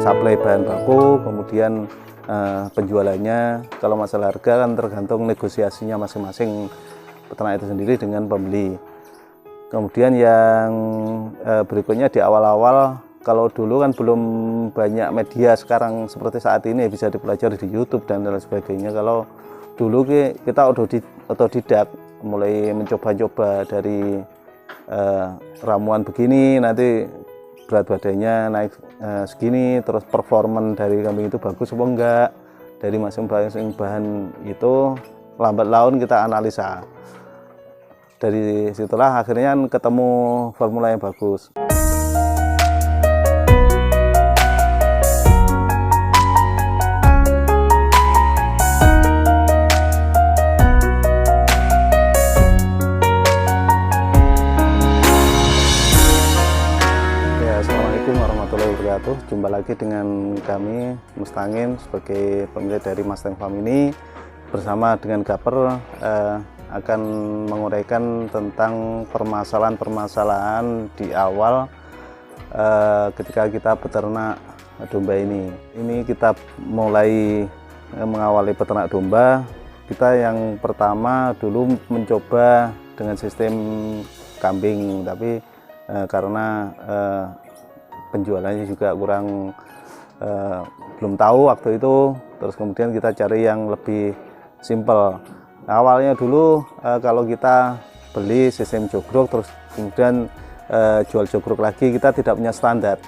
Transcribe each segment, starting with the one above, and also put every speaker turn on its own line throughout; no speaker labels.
suplai bahan baku, kemudian penjualannya. Kalau masalah harga kan tergantung negosiasinya masing-masing peternak itu sendiri dengan pembeli. Kemudian yang berikutnya di awal-awal, kalau dulu kan belum banyak media sekarang seperti saat ini bisa dipelajari di YouTube dan lain sebagainya. Kalau dulu kita otodidak, mulai mencoba-coba dari ramuan begini, nanti berat badannya naik segini, terus performan dari kambing itu bagus apa enggak, dari masing-masing bahan itu lambat laun kita analisa. Dari situlah akhirnya ketemu formula yang bagus. Assalamualaikum warahmatullahi wabarakatuh. Jumpa lagi dengan kami Mustangin sebagai pemilik dari Mustang Farm ini, bersama dengan Gaper akan menguraikan tentang permasalahan-permasalahan di awal ketika kita beternak domba ini. Ini kita mulai mengawali peternak domba. Kita yang pertama dulu mencoba dengan sistem kambing, tapi karena penjualannya juga kurang, belum tahu waktu itu, terus kemudian kita cari yang lebih simpel. Awalnya dulu kalau kita beli sistem jogrok, terus kemudian jual jogrok lagi, kita tidak punya standar.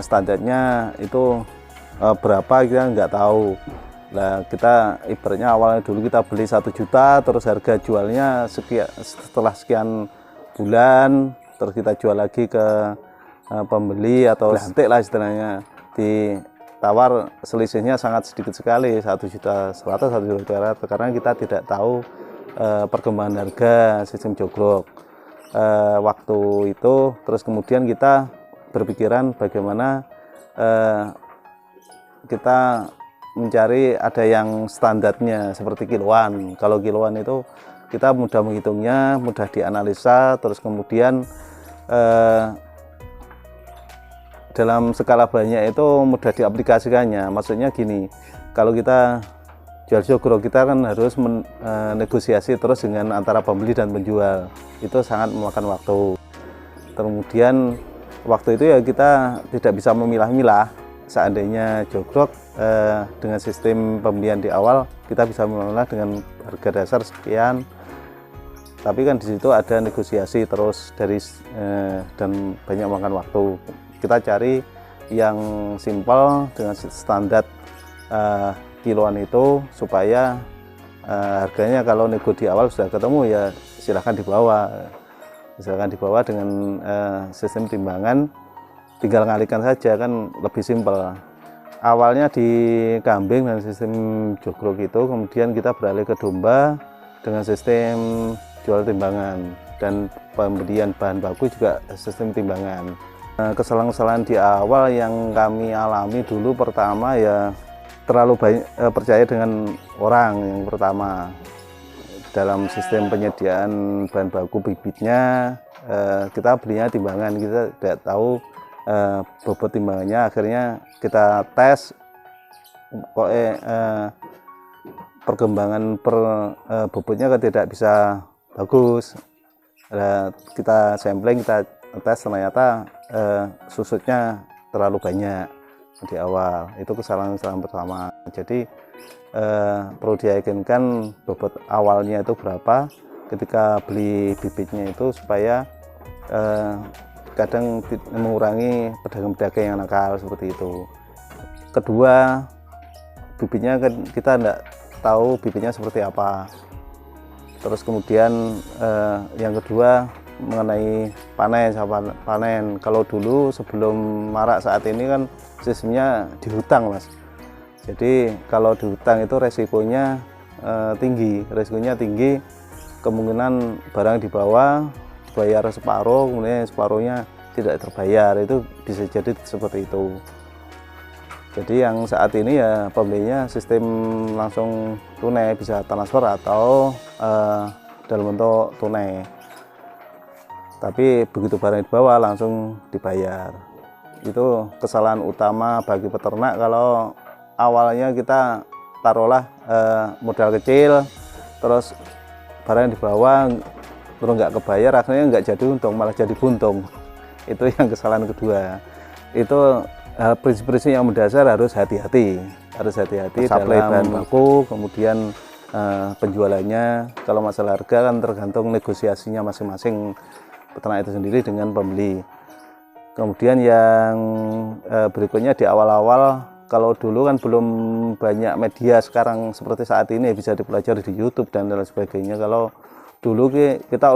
Standarnya itu berapa kita nggak tahu. Nah, kita ibaratnya awalnya dulu kita beli 1 juta, terus harga jualnya setelah sekian bulan, terus kita jual lagi ke pembeli atau lantik lah istilahnya, ditawar selisihnya sangat sedikit sekali, 1.100.000, 1.200.000, karena kita tidak tahu perkembangan harga sistem jogrok waktu itu. Terus kemudian kita berpikiran bagaimana kita mencari ada yang standarnya seperti kiloan. Kalau kiloan itu kita mudah menghitungnya, mudah dianalisa, terus kemudian dalam skala banyak itu mudah diaplikasikannya. Maksudnya gini, kalau kita jual jogrok, kita kan harus negosiasi terus dengan antara pembeli dan penjual. Itu sangat memakan waktu. Kemudian waktu itu ya kita tidak bisa memilah-milah. Seandainya jogrok dengan sistem pembelian di awal, kita bisa memilah dengan harga dasar sekian. Tapi kan di situ ada negosiasi terus dan banyak makan waktu. Kita cari yang simpel dengan standar kiloan itu, supaya harganya kalau nego di awal sudah ketemu ya silahkan dibawa dengan sistem timbangan, tinggal ngalihkan saja, kan lebih simpel. Awalnya di kambing dan sistem jogrok itu, kemudian kita beralih ke domba dengan sistem jual timbangan, dan pembelian bahan baku juga sistem timbangan. Kesalahan-kesalahan di awal yang kami alami dulu, pertama ya terlalu banyak percaya dengan orang. Yang pertama, dalam sistem penyediaan bahan baku bibitnya, kita belinya timbangan, kita tidak tahu bobot timbangannya. Akhirnya kita tes, perkembangan bobotnya tidak bisa bagus. Kita sampling, kita tes, ternyata susutnya terlalu banyak di awal. Itu kesalahan-kesalahan pertama. Jadi perlu diyakinkan bobot awalnya itu berapa ketika beli bibitnya itu, supaya kadang mengurangi pedagang-pedagang yang nakal seperti itu. Kedua, bibitnya kan kita tidak tahu bibitnya seperti apa. Terus kemudian yang kedua mengenai panen. Kalau dulu sebelum marak saat ini kan sistemnya dihutang, Mas. Jadi kalau dihutang itu resikonya tinggi, kemungkinan barang dibawa bayar separuh, kemudian separuhnya tidak terbayar. Itu bisa jadi seperti itu. Jadi yang saat ini ya pembelinya sistem langsung tunai, bisa transfer atau dalam bentuk tunai. Tapi begitu barang dibawa langsung dibayar. Itu kesalahan utama bagi peternak kalau awalnya kita taruhlah modal kecil, terus barang dibawa terus nggak kebayar, akhirnya nggak jadi untung malah jadi buntung. Itu yang kesalahan kedua. Itu prinsip-prinsip yang mendasar harus hati-hati dalam bahan baku, kemudian penjualannya. Kalau masalah harga kan tergantung negosiasinya masing-masing peternak itu sendiri dengan pembeli. Kemudian yang berikutnya di awal-awal, kalau dulu kan belum banyak media sekarang seperti saat ini bisa dipelajari di YouTube dan lain sebagainya. Kalau dulu kita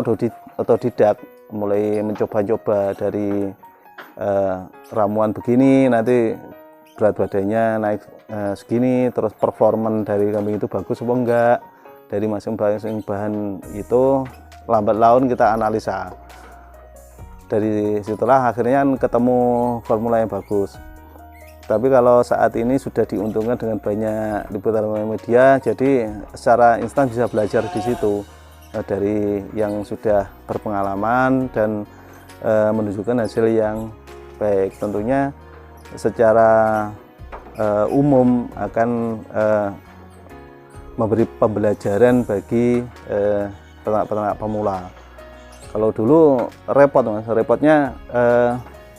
otodidak, mulai mencoba-coba dari ramuan begini, nanti berat badannya naik segini, terus performan dari kambing itu bagus apa enggak, dari masing-masing bahan itu lambat laun kita analisa. Dari situlah akhirnya ketemu formula yang bagus. Tapi kalau saat ini sudah diuntungkan dengan banyak liputan media, jadi secara instan bisa belajar di situ dari yang sudah berpengalaman dan menunjukkan hasil yang baik. Tentunya secara umum akan memberi pembelajaran bagi peternak-peternak pemula. Kalau dulu repot Mas, repotnya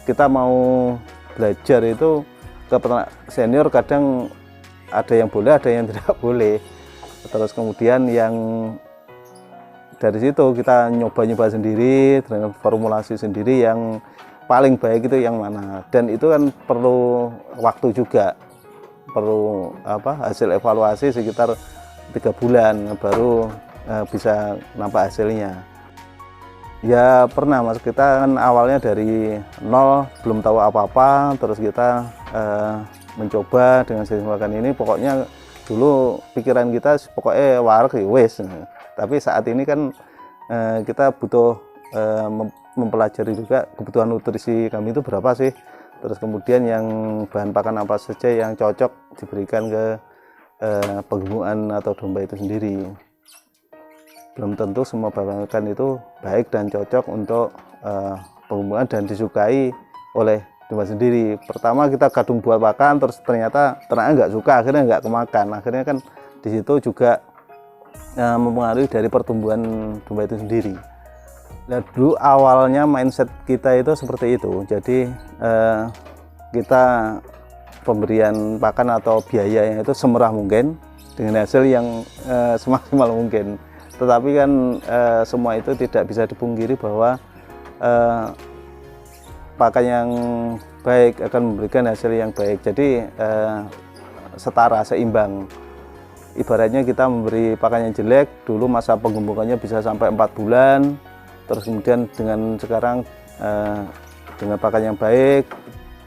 kita mau belajar itu ke peternak senior kadang ada yang boleh, ada yang tidak boleh. Terus kemudian yang dari situ kita nyoba-nyoba sendiri dengan formulasi sendiri yang paling baik itu yang mana. Dan itu kan perlu waktu juga, perlu hasil evaluasi sekitar 3 bulan baru bisa nampak hasilnya. Ya pernah Mas, kita kan awalnya dari nol, belum tahu apa-apa, terus kita mencoba dengan sistem makan ini. Pokoknya dulu pikiran kita pokoknya warak wes. Tapi saat ini kan kita butuh mempelajari juga kebutuhan nutrisi kami itu berapa sih. Terus kemudian yang bahan pakan apa saja yang cocok diberikan ke penggemukan atau domba itu sendiri. Belum tentu semua bahan pakan itu baik dan cocok untuk penggemukan dan disukai oleh domba sendiri. Pertama kita kadung buat pakan, terus ternyata ternaknya nggak suka, akhirnya nggak kemakan. Akhirnya kan di situ juga mempengaruhi dari pertumbuhan domba itu sendiri. Nah, dulu awalnya mindset kita itu seperti itu. Jadi kita pemberian pakan atau biayanya itu semurah mungkin dengan hasil yang semaksimal mungkin. Tetapi kan semua itu tidak bisa dipungkiri bahwa pakan yang baik akan memberikan hasil yang baik. Jadi setara, seimbang. Ibaratnya kita memberi pakan yang jelek, dulu masa penggembukannya bisa sampai 4 bulan. Terus kemudian dengan sekarang dengan pakan yang baik,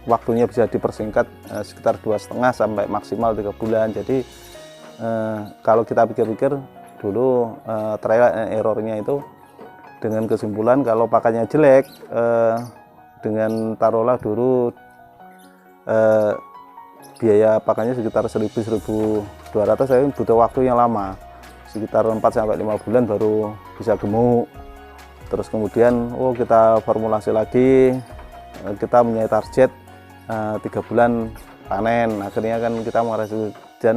waktunya bisa dipersingkat sekitar 2,5 sampai maksimal 3 bulan. Jadi kalau kita pikir-pikir dulu trial and errornya itu dengan kesimpulan kalau pakannya jelek, dengan taruhlah dulu biaya pakannya sekitar 1.000-1.200, saya butuh waktu yang lama, sekitar 4-5 bulan baru bisa gemuk. Terus kemudian kita formulasi lagi, kita punya target 3 bulan panen. Akhirnya kan kita mengarahkan, dan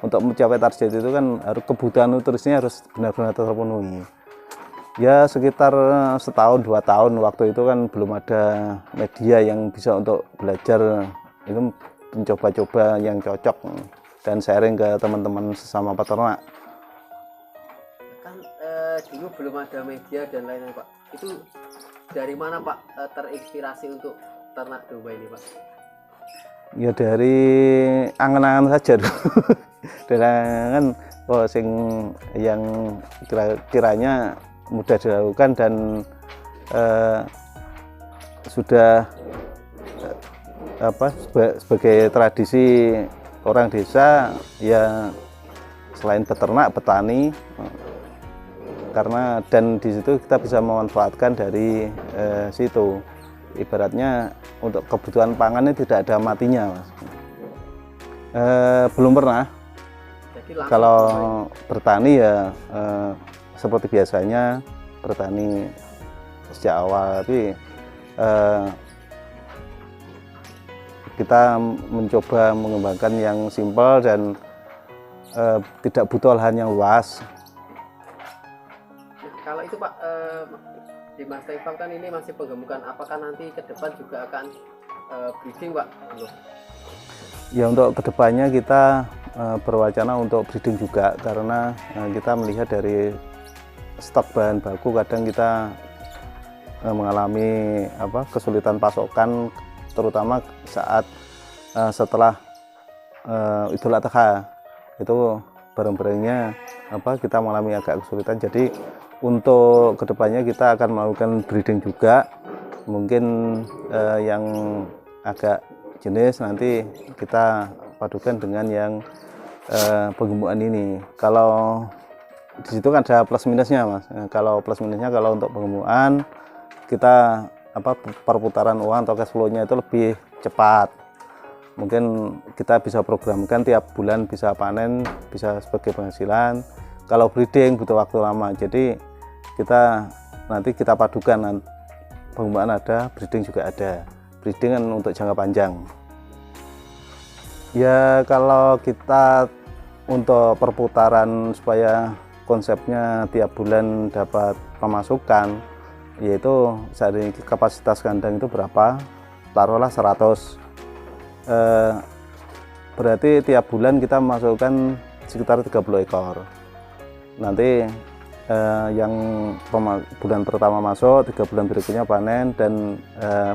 untuk mencapai target itu kan harus kebutuhan nutrisinya harus benar-benar terpenuhi. Ya sekitar 1-2 tahun, waktu itu kan belum ada media yang bisa untuk belajar, itu mencoba-coba yang cocok dan sharing ke teman-teman sesama peternak.
Kan dulu belum ada media dan lain-lain Pak, itu dari mana Pak terinspirasi untuk ternak domba ini Pak?
Ya dari angan-angan saja dengan sing yang kiranya mudah dilakukan dan sudah sebagai tradisi orang desa, ya selain peternak, petani, karena dan di situ kita bisa memanfaatkan dari situ. Ibaratnya untuk kebutuhan pangannya tidak ada matinya Mas. Belum pernah. Kalau bertani ya seperti biasanya bertani sejak awal, tapi kita mencoba mengembangkan yang simpel dan tidak butuh lahan yang luas.
Kalau itu Pak, di Mustang Farm kan ini masih penggemukan, apakah nanti ke depan juga akan breeding Pak?
Ya, untuk kedepannya kita berwacana untuk breeding juga, karena kita melihat dari stok bahan baku kadang kita mengalami kesulitan pasokan, terutama saat setelah Idul Adha itu barang-barangnya kita mengalami agak kesulitan. Jadi untuk kedepannya kita akan melakukan breeding juga, mungkin yang agak jenis nanti kita padukan dengan yang penggemukan ini. Kalau di situ kan ada plus minusnya Mas. Kalau plus minusnya, kalau untuk penggemukan kita perputaran uang atau cash flow-nya itu lebih cepat. Mungkin kita bisa programkan tiap bulan bisa panen, bisa sebagai penghasilan. Kalau breeding butuh waktu lama, jadi nanti kita padukan, penggemukan ada, breeding juga ada. Breeding kan untuk jangka panjang. Ya, kalau kita untuk perputaran supaya konsepnya tiap bulan dapat pemasukan, yaitu saat ini kapasitas kandang itu berapa, taruhlah 100, berarti tiap bulan kita masukkan sekitar 30 ekor. Nanti yang bulan pertama masuk, 3 bulan berikutnya panen, dan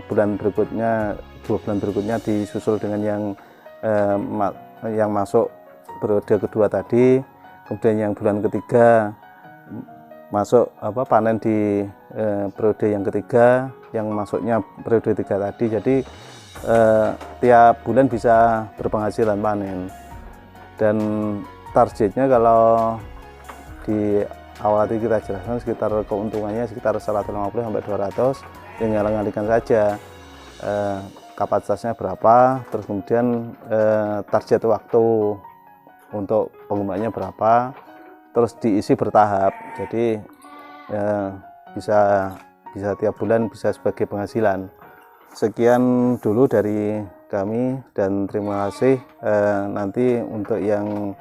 bulan berikutnya, 2 bulan berikutnya disusul dengan yang masuk periode kedua tadi. Kemudian yang bulan ketiga masuk panen di periode yang ketiga, yang masuknya periode 3 tadi. Jadi tiap bulan bisa berpenghasilan panen. Dan targetnya kalau di awal tadi kita jelaskan sekitar keuntungannya sekitar 150 sampai 200, tinggal ngalihkan saja kapasitasnya berapa, terus kemudian target waktu untuk pengembangnya berapa, terus diisi bertahap. Jadi bisa tiap bulan bisa sebagai penghasilan. Sekian dulu dari kami dan terima kasih. Nanti untuk yang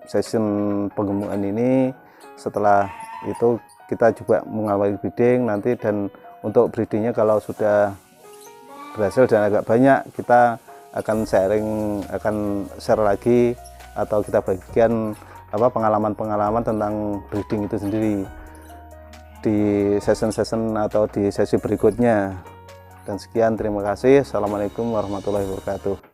session penggembukan ini, setelah itu kita juga mengawali breeding nanti, dan untuk breedingnya kalau sudah berhasil dan agak banyak, kita akan share lagi, atau kita bagikan pengalaman-pengalaman tentang breeding itu sendiri di session atau di sesi berikutnya. Dan sekian, terima kasih. Assalamualaikum warahmatullahi wabarakatuh.